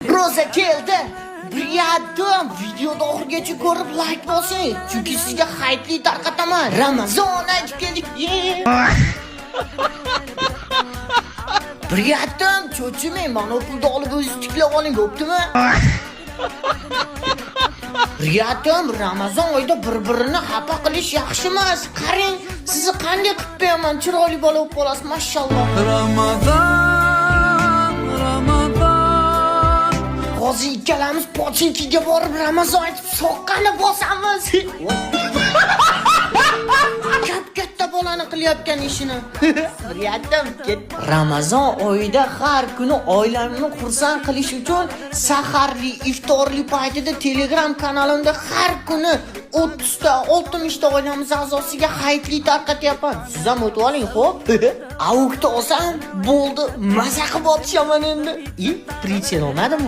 Roza keldi. Biladim, videoni oxirigacha ko'rib like bosing, chunki sizga haytli tarqataman. Ramazon aytib keldik. Biladim, cho'chimang, mana pulni olib o'zingiz tiklab oling, bo'ptimi? Biladim, Ramazon oyida bir-birini xafa qilish yaxshi emas. Qarang, sizni qanday qilib beraman, chiroyli bola bo'lib qolasiz, mashalloh. Hozir ikkalamiz Pochinkiga borib Ramazon aytib soqqani bosamiz. Katta bolani qilyapgan ishini. Biladim, ket. Ramazon oyida har kuni oilamni xursand qilish uchun saharli, iftorli paytida Telegram kanalimda har kuni 30 ta, 60 ta oilamiz a'zosiga haytli tarqatyapman. Siz ham o'tib oling, xo'p? Avukda olsam bo'ldi, maza qilib otishaman endi. Prichen olmadimi?